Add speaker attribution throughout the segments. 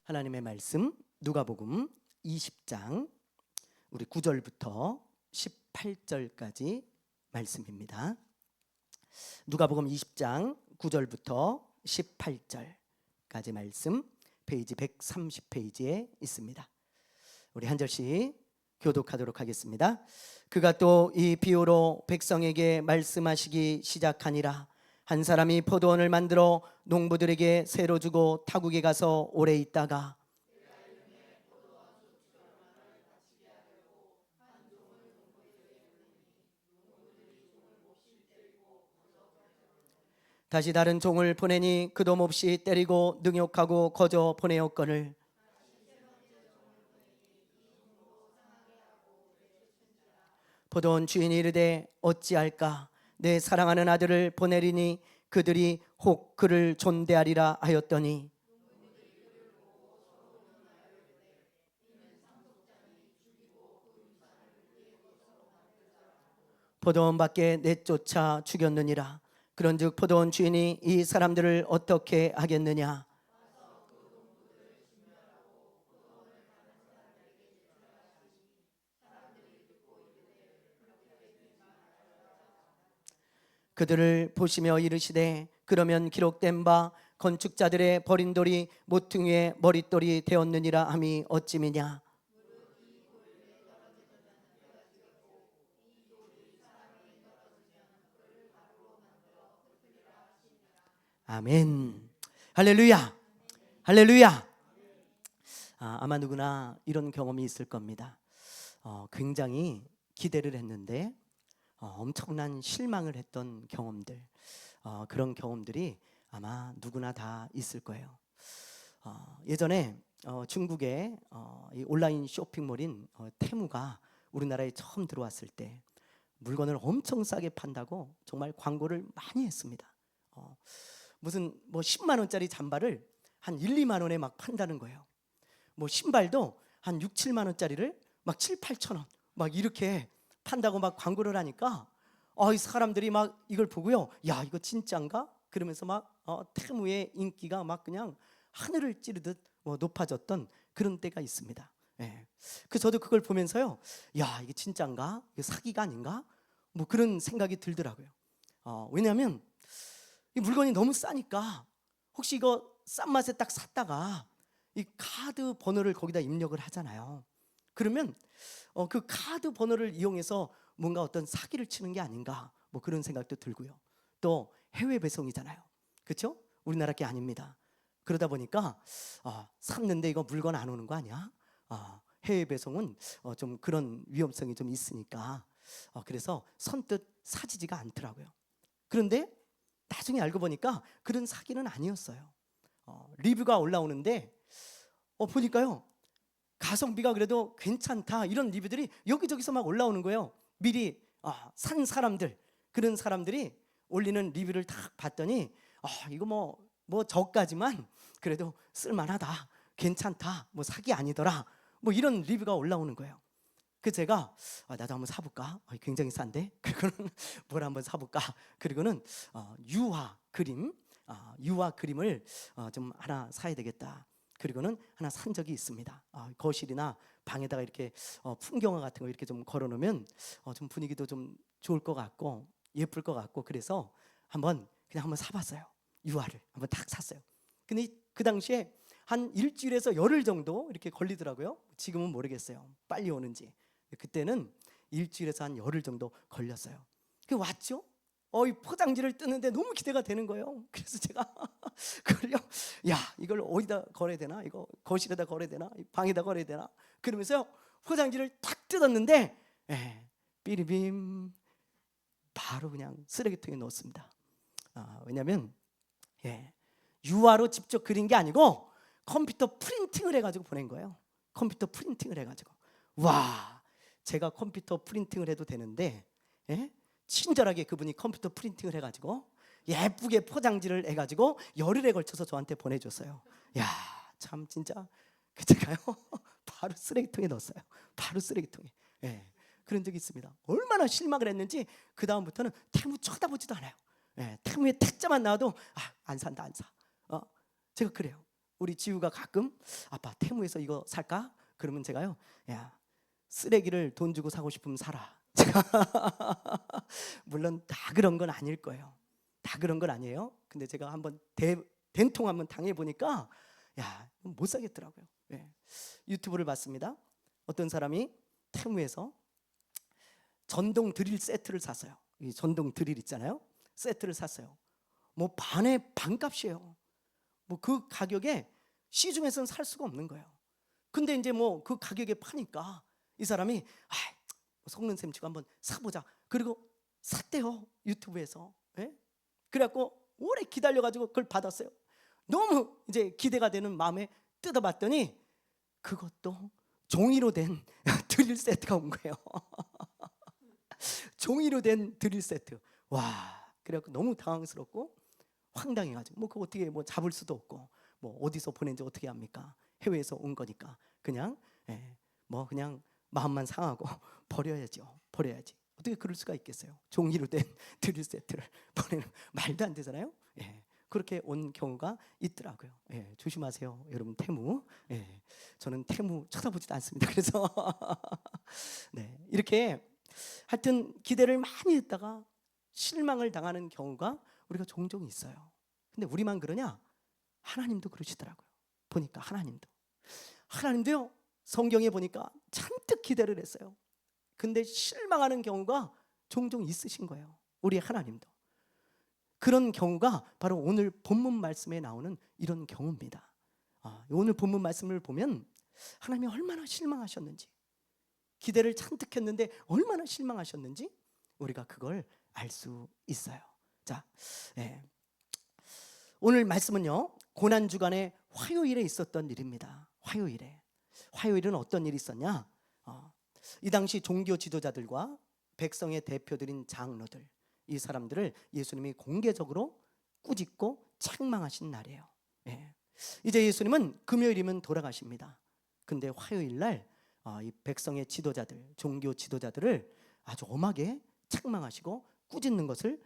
Speaker 1: 하나님의 말씀 누가복음 20장 우리 9절부터 18절까지 말씀입니다. 누가복음 20장 9절부터 18절까지 말씀 페이지 130페이지에 있습니다. 우리 한 절씩 교독하도록 하겠습니다. 그가 또 이 비유로 백성에게 말씀하시기 시작하니라. 한 사람이 포도원을 만들어 농부들에게 새로 주고 타국에 가서 오래 있다가 다시 다른 종을 보내니 그도 몹시 때리고 능욕하고 거저 보내었거늘 포도원 주인이 이르되 어찌할까 내 사랑하는 아들을 보내리니 그들이 혹 그를 존대하리라 하였더니 포도원 밖에 내쫓아 죽였느니라. 그런즉 포도원 주인이 이 사람들을 어떻게 하겠느냐. 그들을 보시며 이르시되 그러면 기록된 바 건축자들의 버린 돌이 모퉁이의 머릿돌이 되었느니라 함이 어찌미냐. 아멘. 할렐루야. 할렐루야. 아마 누구나 이런 경험이 있을 겁니다. 굉장히 기대를 했는데 엄청난 실망을 했던 경험들, 그런 경험들이 아마 누구나 다 있을 거예요. 예전에 중국의 이 온라인 쇼핑몰인 테무가 우리나라에 처음 들어왔을 때 물건을 엄청 싸게 판다고 정말 광고를 많이 했습니다. 무슨 뭐 10만 원짜리 잠바를 한 1, 2만 원에 막 판다는 거예요. 뭐 신발도 한 6, 7만 원짜리를 막 7, 8천 원 막 이렇게 판다고 막 광고를 하니까 이 사람들이 막 이걸 보고요, 야 이거 진짜인가? 그러면서 막 테무의 인기가 막 그냥 하늘을 찌르듯 높아졌던 그런 때가 있습니다. 예. 그 저도 그걸 보면서요, 야 이게 진짜인가? 이게 사기가 아닌가? 뭐 그런 생각이 들더라고요. 왜냐하면 이 물건이 너무 싸니까 혹시 이거 싼 맛에 딱 샀다가 이 카드 번호를 거기다 입력을 하잖아요. 그러면 그 카드 번호를 이용해서 뭔가 어떤 사기를 치는 게 아닌가, 뭐 그런 생각도 들고요. 또 해외 배송이잖아요, 그렇죠? 우리나라 게 아닙니다. 그러다 보니까 샀는데 이거 물건 안 오는 거 아니야? 해외 배송은 좀 그런 위험성이 좀 있으니까 그래서 선뜻 사지지가 않더라고요. 그런데 나중에 알고 보니까 그런 사기는 아니었어요. 리뷰가 올라오는데 보니까요, 가성비가 그래도 괜찮다 이런 리뷰들이 여기저기서 막 올라오는 거예요. 미리 산 사람들, 그런 사람들이 올리는 리뷰를 딱 봤더니 이거 뭐 저까지만 그래도 쓸만하다, 괜찮다, 뭐 사기 아니더라, 뭐 이런 리뷰가 올라오는 거예요. 그 제가 나도 한번 사볼까? 굉장히 싼데? 그리고는 뭘 한번 사볼까? 그리고는 유화 그림을 좀 하나 사야 되겠다. 그리고는 하나 산 적이 있습니다. 거실이나 방에다가 이렇게 풍경화 같은 거 이렇게 좀 걸어놓으면 좀 분위기도 좀 좋을 것 같고 예쁠 것 같고, 그래서 그냥 한번 사봤어요. 유화를 한번 딱 샀어요. 근데 그 당시에 한 일주일에서 열흘 정도 이렇게 걸리더라고요. 지금은 모르겠어요, 빨리 오는지. 그때는 일주일에서 한 열흘 정도 걸렸어요. 그 왔죠? 이 포장지를 뜨는데 너무 기대가 되는 거예요. 그래서 제가 그걸요, 야 이걸 어디다 걸어야 되나, 이거 거실에다 걸어야 되나, 방에다 걸어야 되나, 그러면서 포장지를 탁 뜯었는데 삐리빔 바로 그냥 쓰레기통에 넣었습니다. 왜냐하면 유화로 직접 그린 게 아니고 컴퓨터 프린팅을 해가지고 보낸 거예요. 컴퓨터 프린팅을 해가지고. 와, 제가 컴퓨터 프린팅을 해도 되는데 친절하게 그분이 컴퓨터 프린팅을 해가지고 예쁘게 포장지를 해가지고 열흘에 걸쳐서 저한테 보내줬어요. 야, 참 진짜 제가요 바로 쓰레기통에 넣었어요. 바로 쓰레기통에. 그런 적이 있습니다. 얼마나 실망을 했는지 그 다음부터는 테무 쳐다보지도 않아요. 테무에 택자만 나와도 안 산다, 안 사. 제가 그래요. 우리 지우가 가끔 아빠 테무에서 이거 살까? 그러면 제가요, 야 쓰레기를 돈 주고 사고 싶으면 사라. 제가 물론 다 그런 건 아닐 거예요. 다 그런 건 아니에요. 근데 제가 한번 된통 한번 당해 보니까 못 사겠더라고요. 예. 유튜브를 봤습니다. 어떤 사람이 테무에서 전동 드릴 세트를 샀어요. 이 전동 드릴 있잖아요. 세트를 샀어요. 뭐 반의 반값이에요. 뭐 그 가격에 시중에서는 살 수가 없는 거예요. 근데 이제 뭐 그 가격에 파니까 이 사람이 속는 셈 치고 한번 사보자. 그리고 샀대요, 유튜브에서. 예? 그래갖고 오래 기다려가지고 그걸 받았어요. 너무 이제 기대가 되는 마음에 뜯어봤더니 그것도 종이로 된 드릴 세트가 온 거예요. 종이로 된 드릴 세트. 와, 그래갖고 너무 당황스럽고 황당해가지고 뭐 그거 어떻게 뭐 잡을 수도 없고 뭐 어디서 보낸지 어떻게 합니까? 해외에서 온 거니까 그냥 뭐 그냥 마음만 상하고 버려야죠. 버려야지. 어떻게 그럴 수가 있겠어요? 종이로 된 드릴 세트를 보내는 말도 안 되잖아요. 그렇게 온 경우가 있더라고요. 조심하세요, 여러분. 테무. 저는 테무 쳐다보지도 않습니다. 그래서 네, 이렇게 하여튼 기대를 많이 했다가 실망을 당하는 경우가 우리가 종종 있어요. 근데 우리만 그러냐? 하나님도 그러시더라고요. 보니까 하나님도요, 성경에 보니까 잔뜩 기대를 했어요. 근데 실망하는 경우가 종종 있으신 거예요. 우리 하나님도. 그런 경우가 바로 오늘 본문 말씀에 나오는 이런 경우입니다. 오늘 본문 말씀을 보면 하나님이 얼마나 실망하셨는지, 기대를 잔뜩 했는데 얼마나 실망하셨는지 우리가 그걸 알 수 있어요. 자, 오늘 말씀은요, 고난주간의 화요일에 있었던 일입니다. 화요일은 어떤 일이 있었냐? 이 당시 종교 지도자들과 백성의 대표들인 장로들, 이 사람들을 예수님이 공개적으로 꾸짖고 책망하신 날이에요. 이제 예수님은 금요일이면 돌아가십니다. 근데 화요일 날 이 백성의 지도자들, 종교 지도자들을 아주 엄하게 책망하시고 꾸짖는 것을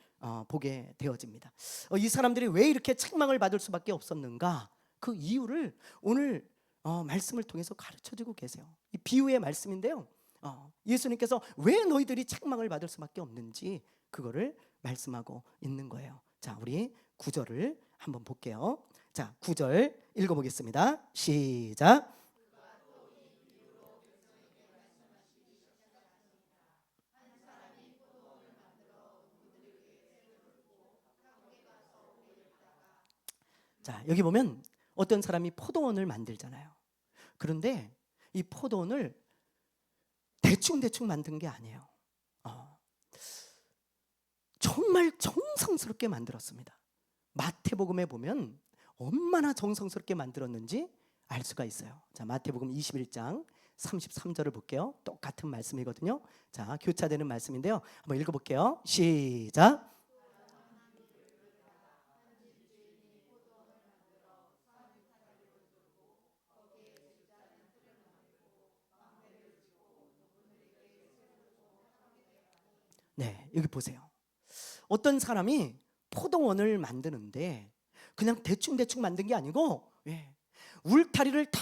Speaker 1: 보게 되어집니다. 이 사람들이 왜 이렇게 책망을 받을 수밖에 없었는가? 그 이유를 오늘 말씀을 통해서 가르쳐주고 계세요. 이 비유의 말씀인데요, 예수님께서 왜 너희들이 책망을 받을 수밖에 없는지 그거를 말씀하고 있는 거예요. 자, 우리 9절을 한번 볼게요. 자, 9절 읽어보겠습니다. 시작. 자, 여기 보면 어떤 사람이 포도원을 만들잖아요. 그런데 이 포도원을 대충 만든 게 아니에요. 정말 정성스럽게 만들었습니다. 마태복음에 보면 얼마나 정성스럽게 만들었는지 알 수가 있어요. 자, 마태복음 21장 33절을 볼게요. 똑같은 말씀이거든요. 자, 교차되는 말씀인데요, 한번 읽어볼게요. 시작. 네, 여기 보세요. 어떤 사람이 포도원을 만드는데 그냥 대충 만든 게 아니고 울타리를 다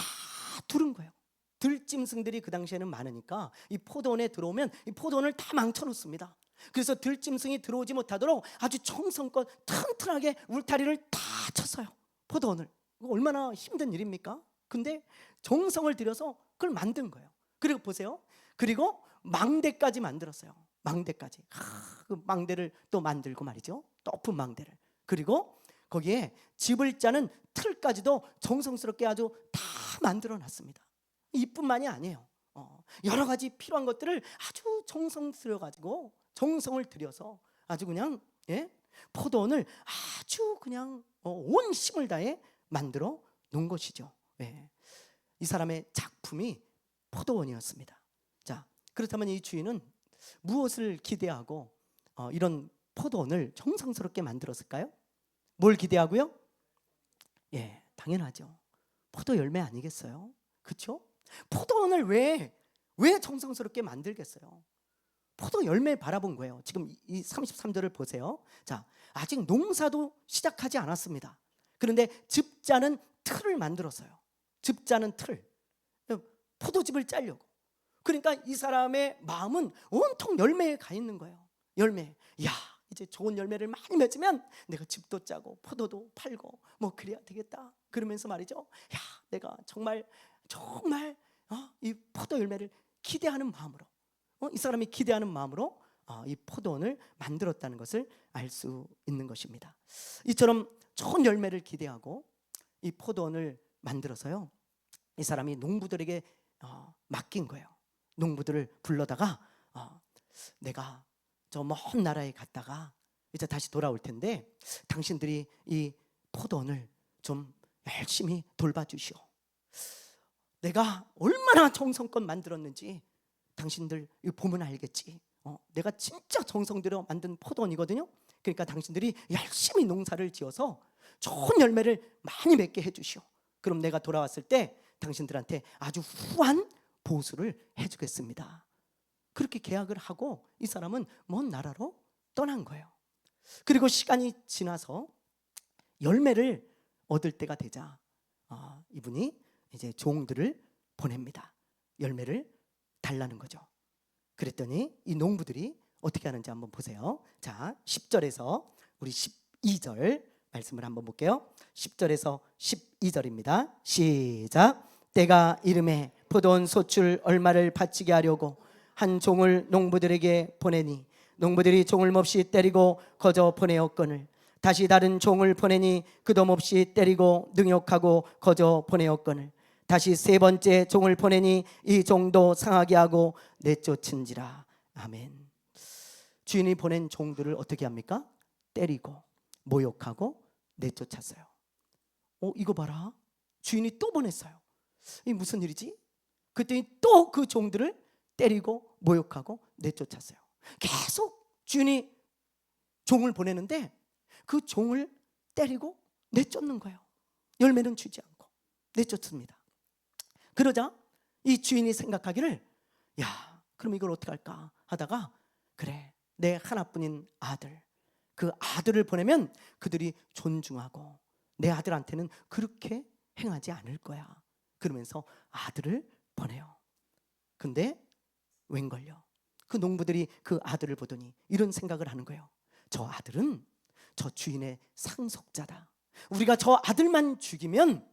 Speaker 1: 두른 거예요. 들짐승들이 그 당시에는 많으니까 이 포도원에 들어오면 이 포도원을 다 망쳐놓습니다. 그래서 들짐승이 들어오지 못하도록 아주 정성껏 튼튼하게 울타리를 다 쳤어요. 포도원을. 얼마나 힘든 일입니까? 근데 정성을 들여서 그걸 만든 거예요. 그리고 보세요. 그리고 망대까지 만들었어요. 망대까지. 그 망대를 또 만들고 말이죠. 높은 망대를. 그리고 거기에 집을 짜는 틀까지도 정성스럽게 아주 다 만들어 놨습니다. 이뿐만이 아니에요. 여러 가지 필요한 것들을 아주 정성스러워 가지고 정성을 들여서 아주 그냥 포도원을 아주 그냥 온 힘을 다해 만들어 놓은 것이죠. 이 사람의 작품이 포도원이었습니다. 자, 그렇다면 이 주인은 무엇을 기대하고 이런 포도원을 정성스럽게 만들었을까요? 뭘 기대하고요? 당연하죠. 포도 열매 아니겠어요? 그렇죠? 포도원을 왜 정성스럽게 만들겠어요? 포도 열매 바라본 거예요. 지금 이 33절을 보세요. 자, 아직 농사도 시작하지 않았습니다. 그런데 즙자는 틀을 만들었어요. 즙 짜는 틀, 포도즙을 짜려고. 그러니까 이 사람의 마음은 온통 열매에 가 있는 거예요. 열매. 야, 이제 좋은 열매를 많이 맺으면 내가 즙도 짜고 포도도 팔고 뭐 그래야 되겠다. 그러면서 말이죠. 야, 내가 정말 이 포도 열매를 기대하는 마음으로, 이 사람이 기대하는 마음으로 이 포도원을 만들었다는 것을 알 수 있는 것입니다. 이처럼 좋은 열매를 기대하고 이 포도원을 만들어서요, 이 사람이 농부들에게 맡긴 거예요. 농부들을 불러다가 내가 저 먼 나라에 갔다가 이제 다시 돌아올 텐데 당신들이 이 포도원을 좀 열심히 돌봐주시오. 내가 얼마나 정성껏 만들었는지 당신들 이거 보면 알겠지. 내가 진짜 정성 들여 만든 포도원이거든요. 그러니까 당신들이 열심히 농사를 지어서 좋은 열매를 많이 맺게 해주시오. 그럼 내가 돌아왔을 때 당신들한테 아주 후한 보수를 해주겠습니다. 그렇게 계약을 하고 이 사람은 먼 나라로 떠난 거예요. 그리고 시간이 지나서 열매를 얻을 때가 되자 이분이 이제 종들을 보냅니다. 열매를 달라는 거죠. 그랬더니 이 농부들이 어떻게 하는지 한번 보세요. 자, 10절에서 우리 12절 말씀을 한번 볼게요. 10절에서 12절입니다. 시작. 때가 이름에 포도원 소출 얼마를 바치게 하려고 한 종을 농부들에게 보내니 농부들이 종을 몹시 때리고 거저 보내었거늘 다시 다른 종을 보내니 그도 몹시 때리고 능욕하고 거저 보내었거늘 다시 세 번째 종을 보내니 이 종도 상하게 하고 내쫓은지라. 아멘. 주인이 보낸 종들을 어떻게 합니까? 때리고 모욕하고 내쫓았어요. 이거 봐라, 주인이 또 보냈어요. 이 무슨 일이지? 그랬더니 또 그 종들을 때리고 모욕하고 내쫓았어요. 계속 주인이 종을 보내는데 그 종을 때리고 내쫓는 거예요. 열매는 주지 않고 내쫓습니다. 그러자 이 주인이 생각하기를, 야, 그럼 이걸 어떻게 할까 하다가, 그래, 내 하나뿐인 아들, 그 아들을 보내면 그들이 존중하고 내 아들한테는 그렇게 행하지 않을 거야. 그러면서 아들을 보내요. 근데 웬걸요, 그 농부들이 그 아들을 보더니 이런 생각을 하는 거예요. 저 아들은 저 주인의 상속자다. 우리가 저 아들만 죽이면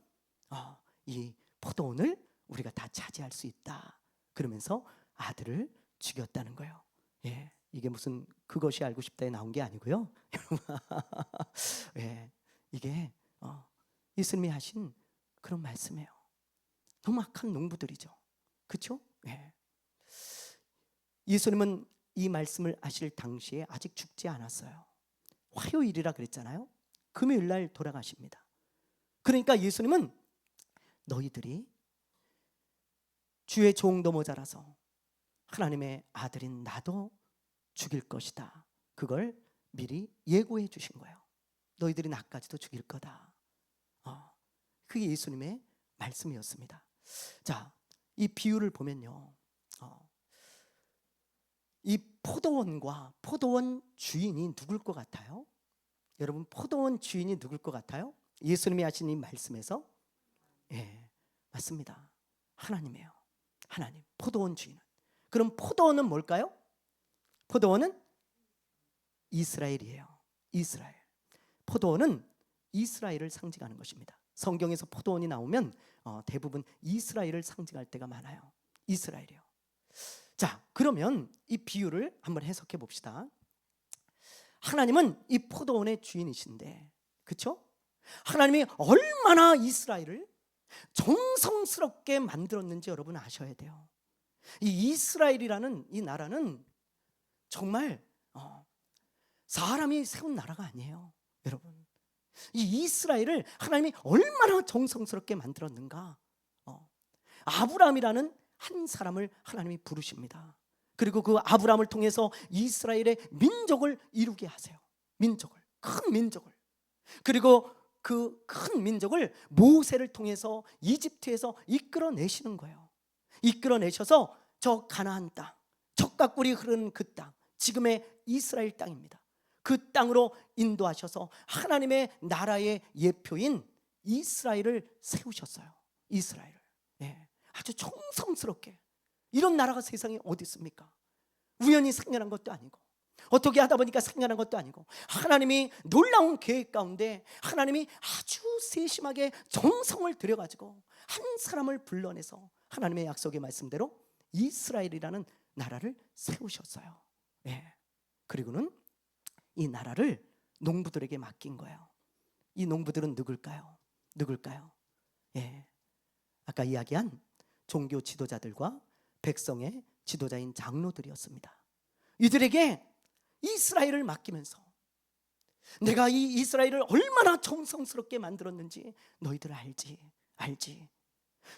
Speaker 1: 이 포도원을 우리가 다 차지할 수 있다. 그러면서 아들을 죽였다는 거예요. 예, 이게 무슨 그것이 알고 싶다에 나온 게 아니고요. 예, 이게 예수님이 하신 그런 말씀이에요. 너무 악한 농부들이죠. 그렇죠? 예. 예수님은 이 말씀을 하실 당시에 아직 죽지 않았어요. 화요일이라 그랬잖아요. 금요일 날 돌아가십니다. 그러니까 예수님은 너희들이 주의 종도 모자라서 하나님의 아들인 나도 죽일 것이다. 그걸 미리 예고해 주신 거예요. 너희들이 나까지도 죽일 거다. 그게 예수님의 말씀이었습니다. 자, 이 비유를 보면요, 이 포도원과 포도원 주인이 누굴 것 같아요? 여러분, 포도원 주인이 누굴 것 같아요? 예수님이 하신 이 말씀에서, 예, 맞습니다. 하나님이에요. 하나님, 포도원 주인은. 그럼 포도원은 뭘까요? 포도원은 이스라엘이에요. 이스라엘. 포도원은 이스라엘을 상징하는 것입니다. 성경에서 포도원이 나오면 대부분 이스라엘을 상징할 때가 많아요. 이스라엘이요. 자, 그러면 이 비유를 한번 해석해 봅시다. 하나님은 이 포도원의 주인이신데, 그렇죠? 하나님이 얼마나 이스라엘을 정성스럽게 만들었는지 여러분 아셔야 돼요. 이 이스라엘이라는 이 나라는 정말 사람이 세운 나라가 아니에요. 여러분, 이 이스라엘을 하나님이 얼마나 정성스럽게 만들었는가. 아브라함이라는 한 사람을 하나님이 부르십니다. 그리고 그 아브라함을 통해서 이스라엘의 민족을 이루게 하세요. 민족을, 큰 민족을. 그리고 그 큰 민족을 모세를 통해서 이집트에서 이끌어내시는 거예요. 이끌어내셔서 저 가나안 땅, 젖과 꿀이 흐르는 그 땅, 지금의 이스라엘 땅입니다. 그 땅으로 인도하셔서 하나님의 나라의 예표인 이스라엘을 세우셨어요. 이스라엘을. 예, 아주 정성스럽게. 이런 나라가 세상에 어디 있습니까? 우연히 생겨난 것도 아니고, 어떻게 하다 보니까 생겨난 것도 아니고, 하나님이 놀라운 계획 가운데 하나님이 아주 세심하게 정성을 들여가지고 한 사람을 불러내서 하나님의 약속의 말씀대로 이스라엘이라는 나라를 세우셨어요. 예. 그리고는 이 나라를 농부들에게 맡긴 거예요. 이 농부들은 누굴까요? 예. 아까 이야기한 종교 지도자들과 백성의 지도자인 장로들이었습니다. 이들에게 이스라엘을 맡기면서 내가 이 이스라엘을 얼마나 정성스럽게 만들었는지 너희들 알지.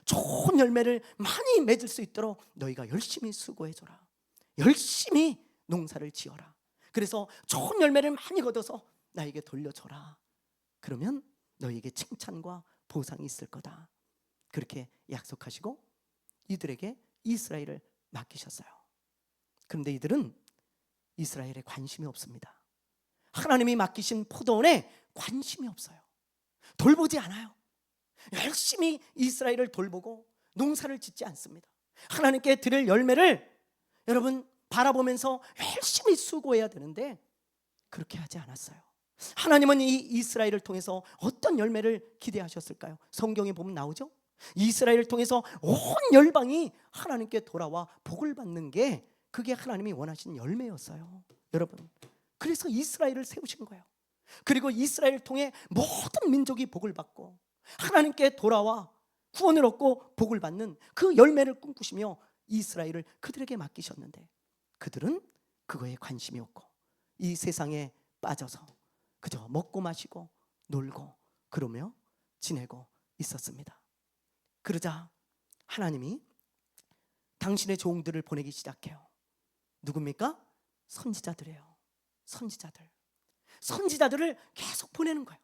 Speaker 1: 좋은 열매를 많이 맺을 수 있도록 너희가 열심히 수고해줘라. 열심히 농사를 지어라. 그래서 좋은 열매를 많이 거둬서 나에게 돌려줘라. 그러면 너희에게 칭찬과 보상이 있을 거다. 그렇게 약속하시고 이들에게 이스라엘을 맡기셨어요. 그런데 이들은 이스라엘에 관심이 없습니다. 하나님이 맡기신 포도원에 관심이 없어요. 돌보지 않아요. 열심히 이스라엘을 돌보고 농사를 짓지 않습니다. 하나님께 드릴 열매를 여러분 바라보면서 열심히 수고해야 되는데 그렇게 하지 않았어요. 하나님은 이 이스라엘을 통해서 어떤 열매를 기대하셨을까요? 성경에 보면 나오죠. 이스라엘을 통해서 온 열방이 하나님께 돌아와 복을 받는 게 그게 하나님이 원하신 열매였어요. 여러분, 그래서 이스라엘을 세우신 거예요. 그리고 이스라엘을 통해 모든 민족이 복을 받고 하나님께 돌아와 구원을 얻고 복을 받는 그 열매를 꿈꾸시며 이스라엘을 그들에게 맡기셨는데 그들은 그거에 관심이 없고 이 세상에 빠져서 그저 먹고 마시고 놀고 그러며 지내고 있었습니다. 그러자 하나님이 당신의 종들을 보내기 시작해요. 누굽니까? 선지자들이에요. 선지자들을 계속 보내는 거예요.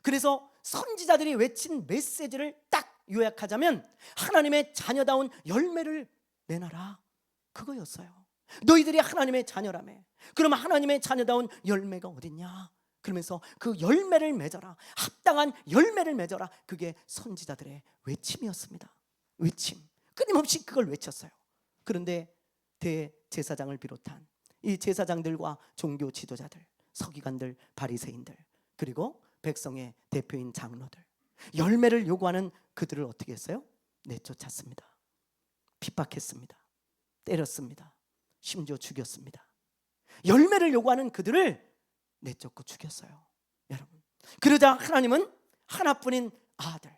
Speaker 1: 그래서 선지자들이 외친 메시지를 딱 요약하자면 하나님의 자녀다운 열매를 내놔라, 그거였어요. 너희들이 하나님의 자녀라며. 그럼 하나님의 자녀다운 열매가 어딨냐? 그러면서 그 열매를 맺어라, 합당한 열매를 맺어라. 그게 선지자들의 외침이었습니다. 외침, 끊임없이 그걸 외쳤어요. 그런데 대제사장을 비롯한 이 제사장들과 종교 지도자들, 서기관들, 바리새인들, 그리고 백성의 대표인 장로들, 열매를 요구하는 그들을 어떻게 했어요? 내쫓았습니다. 핍박했습니다. 때렸습니다. 심지어 죽였습니다. 열매를 요구하는 그들을 내쫓고 죽였어요. 여러분, 그러자 하나님은 하나뿐인 아들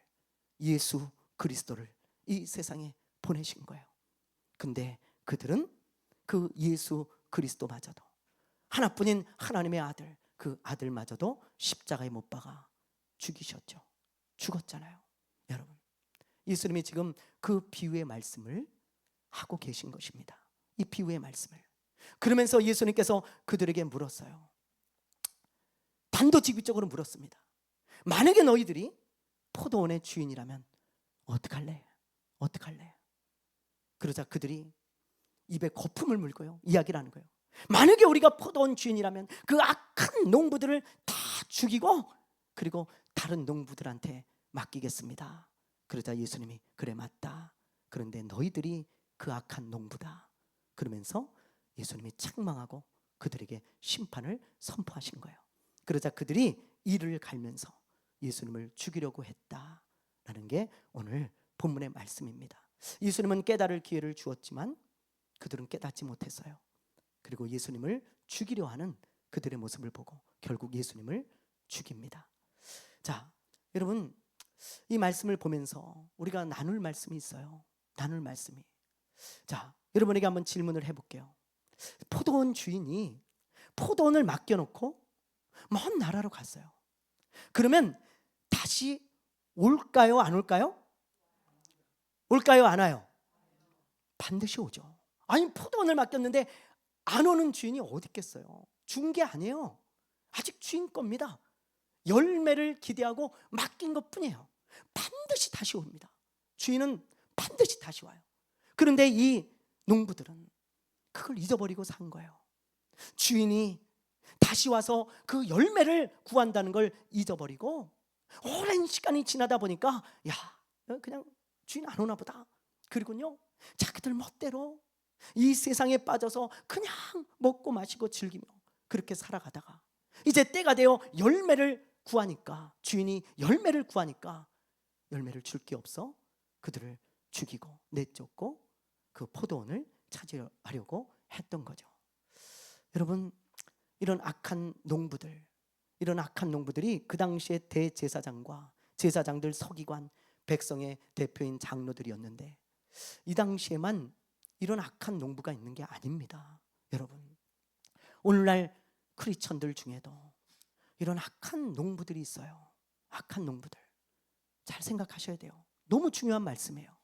Speaker 1: 예수 그리스도를 이 세상에 보내신 거예요. 근데 그들은 그 예수 그리스도마저도, 하나뿐인 하나님의 아들, 그 아들마저도 십자가에 못 박아 죽이셨죠. 죽었잖아요. 여러분, 예수님이 지금 그 비유의 말씀을 하고 계신 것입니다. 이 비유의 말씀을. 그러면서 예수님께서 그들에게 물었어요. 단도직입적으로 물었습니다. 만약에 너희들이 포도원의 주인이라면 어떡할래? 그러자 그들이 입에 거품을 물고요, 이야기를 하는 거예요. 만약에 우리가 포도원 주인이라면 그 악한 농부들을 다 죽이고 그리고 다른 농부들한테 맡기겠습니다. 그러자 예수님이 그래, 맞다. 그런데 너희들이 그 악한 농부다. 그러면서 예수님이 책망하고 그들에게 심판을 선포하신 거예요. 그러자 그들이 이를 갈면서 예수님을 죽이려고 했다라는 게 오늘 본문의 말씀입니다. 예수님은 깨달을 기회를 주었지만 그들은 깨닫지 못했어요. 그리고 예수님을 죽이려 하는 그들의 모습을 보고 결국 예수님을 죽입니다. 자, 여러분, 이 말씀을 보면서 우리가 나눌 말씀이 있어요. 나눌 말씀이. 자, 여러분에게 한번 질문을 해볼게요. 포도원 주인이 포도원을 맡겨놓고 먼 나라로 갔어요. 그러면 다시 올까요? 안 올까요? 올까요? 안 와요? 반드시 오죠. 아니, 포도원을 맡겼는데 안 오는 주인이 어디 있겠어요? 준 게 아니에요. 아직 주인 겁니다. 열매를 기대하고 맡긴 것 뿐이에요. 반드시 다시 옵니다. 주인은 반드시 다시 와요. 그런데 이 농부들은 그걸 잊어버리고 산 거예요. 주인이 다시 와서 그 열매를 구한다는 걸 잊어버리고 오랜 시간이 지나다 보니까 그냥 주인 안 오나 보다. 그리고요, 자기들 멋대로 이 세상에 빠져서 그냥 먹고 마시고 즐기며 그렇게 살아가다가 이제 때가 되어 열매를 구하니까, 주인이 열매를 구하니까 열매를 줄 게 없어 그들을 죽이고 내쫓고 그 포도원을 차지하려고 했던 거죠. 여러분, 이런 악한 농부들이 그 당시에 대제사장과 제사장들, 서기관, 백성의 대표인 장로들이었는데, 이 당시에만 이런 악한 농부가 있는 게 아닙니다. 여러분, 오늘날 크리스천들 중에도 이런 악한 농부들이 있어요. 악한 농부들, 잘 생각하셔야 돼요. 너무 중요한 말씀이에요.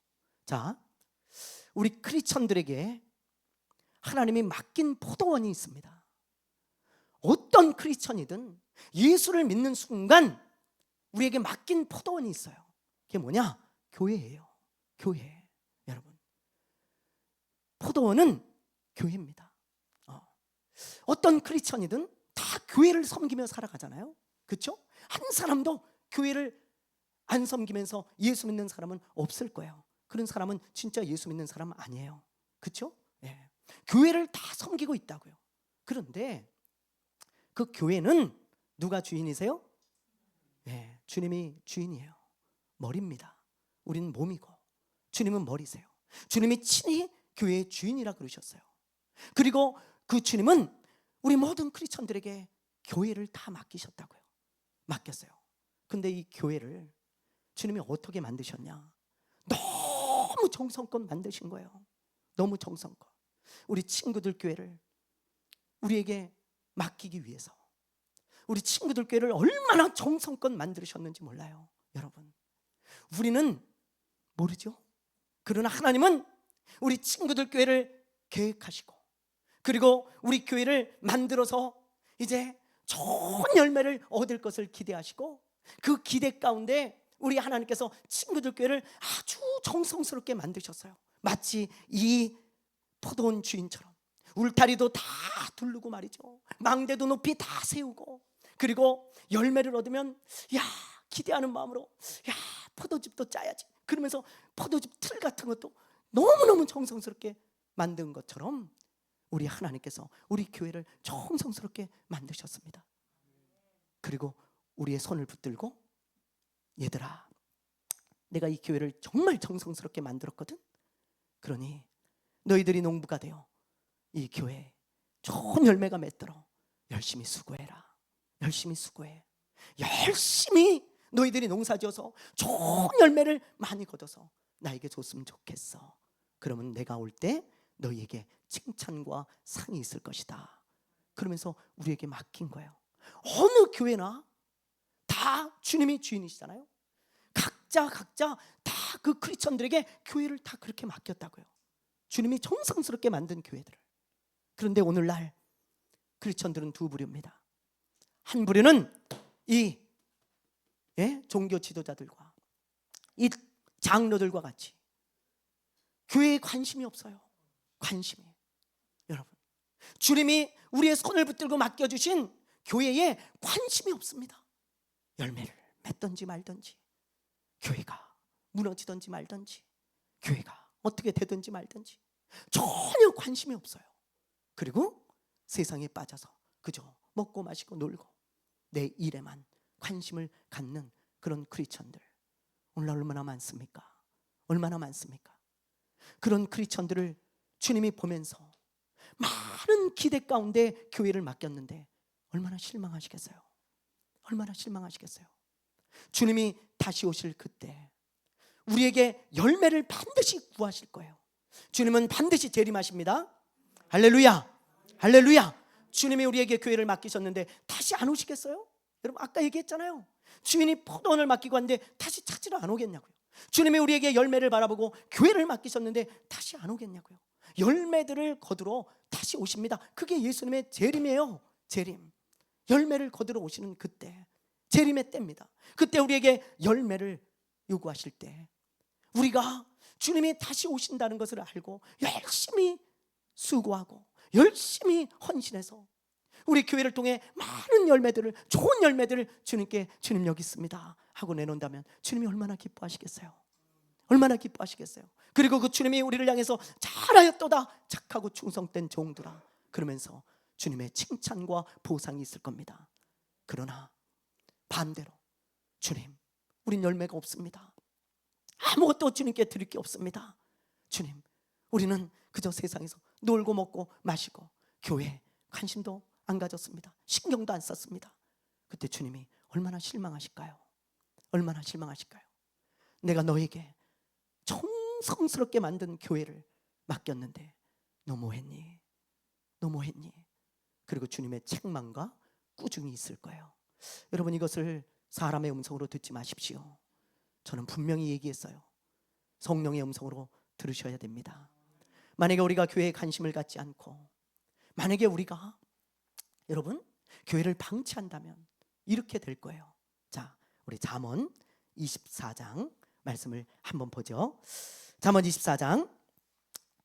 Speaker 1: 자, 우리 크리스천들에게 하나님이 맡긴 포도원이 있습니다. 어떤 크리스천이든 예수를 믿는 순간 우리에게 맡긴 포도원이 있어요. 그게 뭐냐? 교회예요. 교회. 여러분, 포도원은 교회입니다. 어떤 크리스천이든 다 교회를 섬기며 살아가잖아요. 그렇죠? 한 사람도 교회를 안 섬기면서 예수 믿는 사람은 없을 거예요. 그런 사람은 진짜 예수 믿는 사람 아니에요. 그렇죠? 예. 교회를 다 섬기고 있다고요. 그런데 그 교회는 누가 주인이세요? 예, 주님이 주인이에요. 머리입니다. 우리는 몸이고 주님은 머리세요. 주님이 친히 교회의 주인이라 그러셨어요. 그리고 그 주님은 우리 모든 크리스천들에게 교회를 다 맡기셨다고요. 맡겼어요. 근데 이 교회를 주님이 어떻게 만드셨냐? 너무 정성껏 만드신 거예요. 너무 정성껏. 우리 친구들 교회를 우리에게 맡기기 위해서 우리 친구들 교회를 얼마나 정성껏 만드셨는지 몰라요. 여러분, 우리는 모르죠. 그러나 하나님은 우리 친구들 교회를 계획하시고, 그리고 우리 교회를 만들어서 이제 좋은 열매를 얻을 것을 기대하시고, 그 기대 가운데 우리 하나님께서 친구들 교회를 아주 정성스럽게 만드셨어요. 마치 이 포도원 주인처럼 울타리도 다 두르고 말이죠. 망대도 높이 다 세우고, 그리고 열매를 얻으면 기대하는 마음으로 포도즙도 짜야지, 그러면서 포도즙 틀 같은 것도 너무너무 정성스럽게 만든 것처럼 우리 하나님께서 우리 교회를 정성스럽게 만드셨습니다. 그리고 우리의 손을 붙들고, 얘들아, 내가 이 교회를 정말 정성스럽게 만들었거든. 그러니 너희들이 농부가 되어 이 교회에 좋은 열매가 맺도록 열심히 수고해라. 열심히 수고해. 열심히 너희들이 농사지어서 좋은 열매를 많이 거둬서 나에게 줬으면 좋겠어. 그러면 내가 올 때 너희에게 칭찬과 상이 있을 것이다. 그러면서 우리에게 맡긴 거예요. 어느 교회나 다 주님이 주인이시잖아요. 각자 다 그 크리스천들에게 교회를 다 그렇게 맡겼다고요. 주님이 정성스럽게 만든 교회들을. 그런데 오늘날 크리스천들은 두 부류입니다. 한 부류는 이 종교 지도자들과 이 장로들과 같이 교회에 관심이 없어요. 관심이. 여러분, 주님이 우리의 손을 붙들고 맡겨주신 교회에 관심이 없습니다. 열매를 맺든지 말든지, 교회가 무너지든지 말든지, 교회가 어떻게 되든지 말든지 전혀 관심이 없어요. 그리고 세상에 빠져서 그저 먹고 마시고 놀고 내 일에만 관심을 갖는 그런 크리스천들 오늘 얼마나 많습니까? 얼마나 많습니까? 그런 크리스천들을 주님이 보면서 많은 기대 가운데 교회를 맡겼는데 얼마나 실망하시겠어요? 얼마나 실망하시겠어요? 주님이 다시 오실 그때 우리에게 열매를 반드시 구하실 거예요. 주님은 반드시 재림하십니다. 할렐루야, 할렐루야. 주님이 우리에게 교회를 맡기셨는데 다시 안 오시겠어요? 여러분, 아까 얘기했잖아요. 주인이 포도원을 맡기고 왔는데 다시 찾으러 안 오겠냐고요. 주님이 우리에게 열매를 바라보고 교회를 맡기셨는데 다시 안 오겠냐고요. 열매들을 거두러 다시 오십니다. 그게 예수님의 재림이에요. 재림. 열매를 거두러 오시는 그때, 재림의 때입니다. 그때 우리에게 열매를 요구하실 때 우리가 주님이 다시 오신다는 것을 알고 열심히 수고하고 열심히 헌신해서 우리 교회를 통해 많은 열매들을, 좋은 열매들을 주님께, 주님 여기 있습니다, 하고 내놓는다면 주님이 얼마나 기뻐하시겠어요? 얼마나 기뻐하시겠어요? 그리고 그 주님이 우리를 향해서 잘하였도다 착하고 충성된 종들아 그러면서 주님의 칭찬과 보상이 있을 겁니다. 그러나 반대로 주님, 우린 열매가 없습니다. 아무것도 주님께 드릴 게 없습니다. 주님, 우리는 그저 세상에서 놀고 먹고 마시고 교회에 관심도 안 가졌습니다. 신경도 안 썼습니다. 그때 주님이 얼마나 실망하실까요? 얼마나 실망하실까요? 내가 너에게 정성스럽게 만든 교회를 맡겼는데 너 뭐했니? 너 뭐했니? 그리고 주님의 책망과 꾸중이 있을 거예요. 여러분, 이것을 사람의 음성으로 듣지 마십시오. 저는 분명히 얘기했어요. 성령의 음성으로 들으셔야 됩니다. 만약에 우리가 교회에 관심을 갖지 않고 만약에 우리가 여러분 교회를 방치한다면 이렇게 될 거예요. 자, 우리 잠언 24장 말씀을 한번 보죠. 잠언 24장,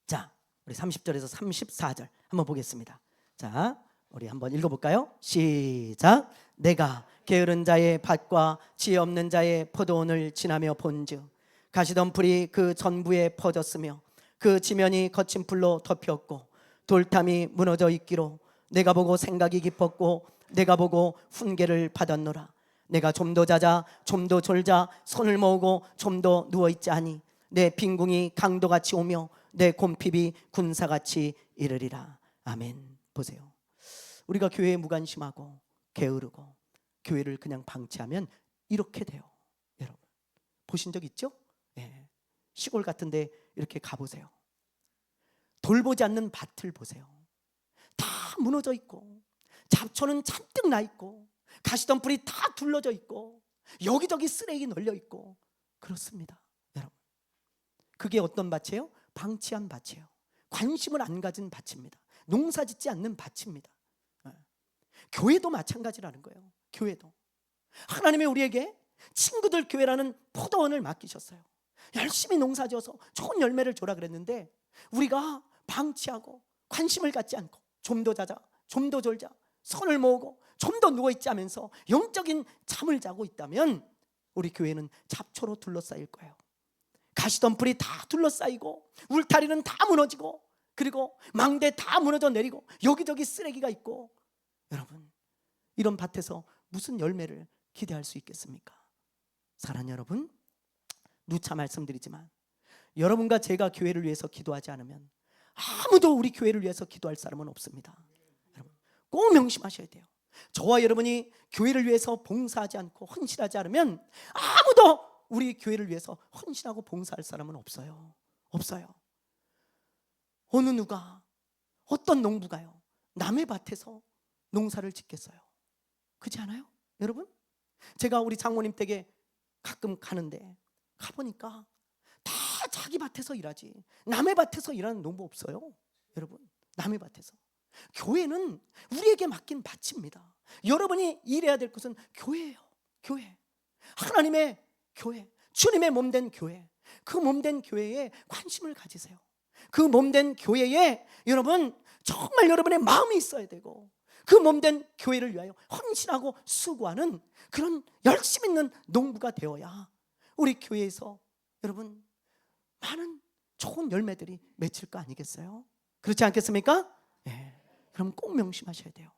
Speaker 1: 자, 우리 30절에서 34절 한번 보겠습니다. 자, 우리 한번 읽어볼까요? 시작. 내가 게으른 자의 밭과 지혜 없는 자의 포도원을 지나며 본즉 가시던 풀이 그 전부에 퍼졌으며 그 지면이 거친 풀로 덮였고 돌담이 무너져 있기로 내가 보고 생각이 깊었고 내가 보고 훈계를 받았노라. 내가 좀 더 자자 좀 더 졸자 손을 모으고 좀 더 누워있지 아니 내 빈궁이 강도같이 오며 내 곰핍이 군사같이 이르리라. 아멘. 보세요, 우리가 교회에 무관심하고 게으르고 교회를 그냥 방치하면 이렇게 돼요. 여러분 보신 적 있죠? 네. 시골 같은데 이렇게 가보세요. 돌보지 않는 밭을 보세요. 다 무너져 있고 잡초는 잔뜩 나 있고 가시던 풀이 다 둘러져 있고 여기저기 쓰레기 널려 있고 그렇습니다. 여러분, 그게 어떤 밭이에요? 방치한 밭이에요. 관심을 안 가진 밭입니다. 농사짓지 않는 밭입니다. 교회도 마찬가지라는 거예요. 교회도 하나님이 우리에게 친구들 교회라는 포도원을 맡기셨어요. 열심히 농사지어서 좋은 열매를 줘라 그랬는데 우리가 방치하고 관심을 갖지 않고 좀 더 자자 좀 더 졸자 손을 모으고 좀 더 누워있지 하면서 영적인 잠을 자고 있다면 우리 교회는 잡초로 둘러싸일 거예요. 가시덤불이 다 둘러싸이고 울타리는 다 무너지고 그리고 망대 다 무너져 내리고 여기저기 쓰레기가 있고 여러분, 이런 밭에서 무슨 열매를 기대할 수 있겠습니까? 사랑하는 여러분, 누차 말씀드리지만 여러분과 제가 교회를 위해서 기도하지 않으면 아무도 우리 교회를 위해서 기도할 사람은 없습니다. 여러분 꼭 명심하셔야 돼요. 저와 여러분이 교회를 위해서 봉사하지 않고 헌신하지 않으면 아무도 우리 교회를 위해서 헌신하고 봉사할 사람은 없어요. 없어요. 어느 누가 어떤 농부가요 남의 밭에서 농사를 짓겠어요? 그렇지 않아요? 여러분, 제가 우리 장모님 댁에 가끔 가는데 가보니까 다 자기 밭에서 일하지 남의 밭에서 일하는 농부 없어요. 여러분, 남의 밭에서. 교회는 우리에게 맡긴 밭입니다. 여러분이 일해야 될 것은 교회예요. 교회, 하나님의 교회, 주님의 몸된 교회. 그 몸된 교회에 관심을 가지세요. 그 몸된 교회에 여러분 정말 여러분의 마음이 있어야 되고 그 몸된 교회를 위하여 헌신하고 수고하는 그런 열심 있는 농부가 되어야 우리 교회에서 여러분 많은 좋은 열매들이 맺힐 거 아니겠어요? 그렇지 않겠습니까? 네. 그럼 꼭 명심하셔야 돼요.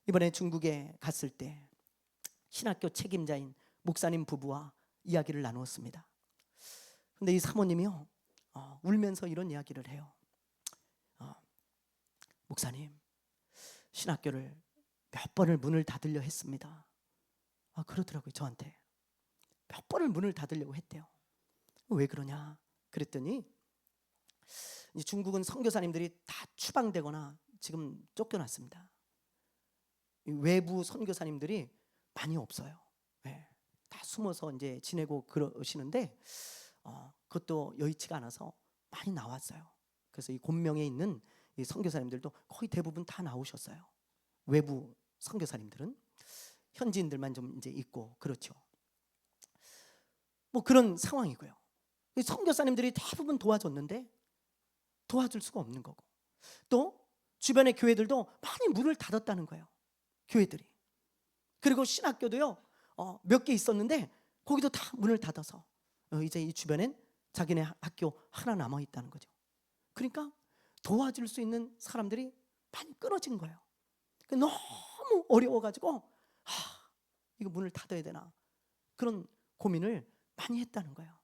Speaker 1: 이번에 중국에 갔을 때 신학교 책임자인 목사님 부부와 이야기를 나누었습니다. 근데 이 사모님이요 울면서 이런 이야기를 해요. 목사님, 신학교를 몇 번을 문을 닫으려 했습니다. 그러더라고요. 저한테 몇 번을 문을 닫으려고 했대요. 왜 그러냐 그랬더니 이제 중국은 선교사님들이 다 추방되거나 지금 쫓겨났습니다. 외부 선교사님들이 많이 없어요. 네. 다 숨어서 이제 지내고 그러시는데 그것도 여의치가 않아서 많이 나왔어요. 그래서 이 곤명에 있는 이 선교사님들도 거의 대부분 다 나오셨어요. 외부 선교사님들은 현지인들만 좀 이제 있고 그렇죠. 뭐 그런 상황이고요. 선교사님들이 대부분 도와줬는데 도와줄 수가 없는 거고 또 주변의 교회들도 많이 문을 닫았다는 거예요. 교회들이. 그리고 신학교도요 몇 개 있었는데 거기도 다 문을 닫아서 이제 이 주변엔 자기네 학교 하나 남아 있다는 거죠. 그러니까 도와줄 수 있는 사람들이 많이 끊어진 거예요. 너무 어려워가지고 이거 문을 닫아야 되나 그런 고민을 많이 했다는 거예요.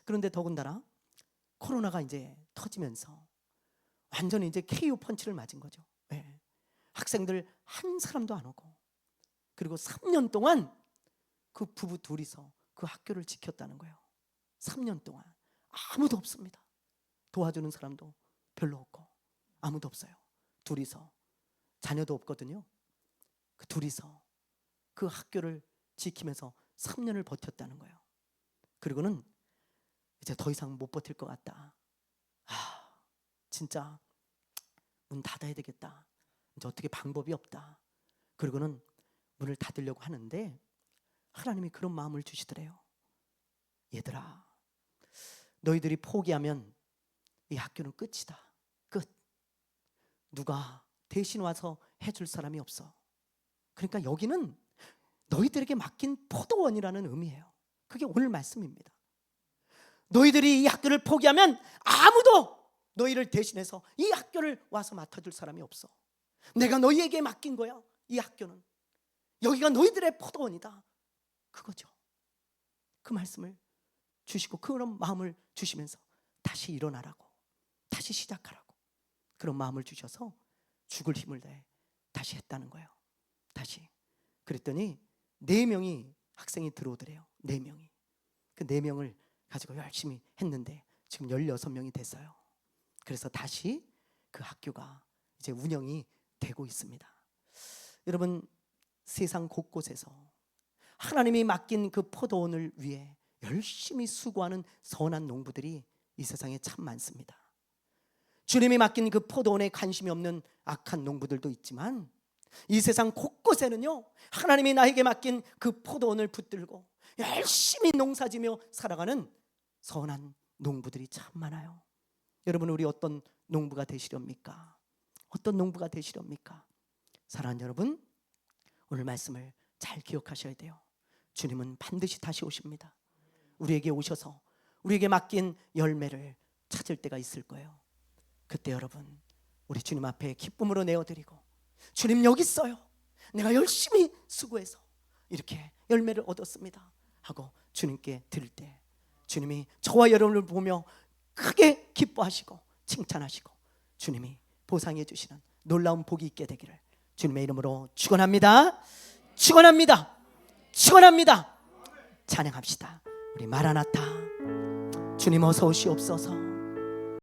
Speaker 1: 그런데 더군다나 코로나가 이제 터지면서 완전히 이제 KO 펀치를 맞은 거죠. 네. 학생들 한 사람도 안 오고, 그리고 3년 동안 그 부부 둘이서 그 학교를 지켰다는 거예요. 3년 동안 아무도 없습니다. 도와주는 사람도 별로 없고 아무도 없어요. 둘이서, 자녀도 없거든요. 그 둘이서 그 학교를 지키면서 3년을 버텼다는 거예요. 그리고는 이제 더 이상 못 버틸 것 같다. 진짜 문 닫아야 되겠다. 이제 어떻게 방법이 없다. 그리고는 문을 닫으려고 하는데 하나님이 그런 마음을 주시더래요. 얘들아, 너희들이 포기하면 이 학교는 끝이다. 끝. 누가 대신 와서 해줄 사람이 없어. 그러니까 여기는 너희들에게 맡긴 포도원이라는 의미예요. 그게 오늘 말씀입니다. 너희들이 이 학교를 포기하면 아무도 너희를 대신해서 이 학교를 와서 맡아줄 사람이 없어. 내가 너희에게 맡긴 거야. 이 학교는 여기가 너희들의 포도원이다. 그거죠. 그 말씀을 주시고 그런 마음을 주시면서 다시 일어나라고, 다시 시작하라고 그런 마음을 주셔서 죽을 힘을 다해 다시 했다는 거예요. 다시. 그랬더니 4명이 학생이 들어오더래요. 4명이. 그 4명을 가지고 열심히 했는데 지금 16명이 됐어요. 그래서 다시 그 학교가 이제 운영이 되고 있습니다. 여러분, 세상 곳곳에서 하나님이 맡긴 그 포도원을 위해 열심히 수고하는 선한 농부들이 이 세상에 참 많습니다. 주님이 맡긴 그 포도원에 관심이 없는 악한 농부들도 있지만 이 세상 곳곳에는요, 하나님이 나에게 맡긴 그 포도원을 붙들고 열심히 농사지며 살아가는 선한 농부들이 참 많아요. 여러분, 우리 어떤 농부가 되시렵니까? 어떤 농부가 되시렵니까? 사랑하는 여러분, 오늘 말씀을 잘 기억하셔야 돼요. 주님은 반드시 다시 오십니다. 우리에게 오셔서 우리에게 맡긴 열매를 찾을 때가 있을 거예요. 그때 여러분, 우리 주님 앞에 기쁨으로 내어드리고, 주님 여기 있어요, 내가 열심히 수고해서 이렇게 열매를 얻었습니다 하고 주님께 드릴 때 주님이 저와 여러분을 보며 크게 기뻐하시고 칭찬하시고 주님이 보상해 주시는 놀라운 복이 있게 되기를 주님의 이름으로 축원합니다. 축원합니다. 축원합니다. 찬양합시다. 우리 마라나타, 주님 어서 오시옵소서.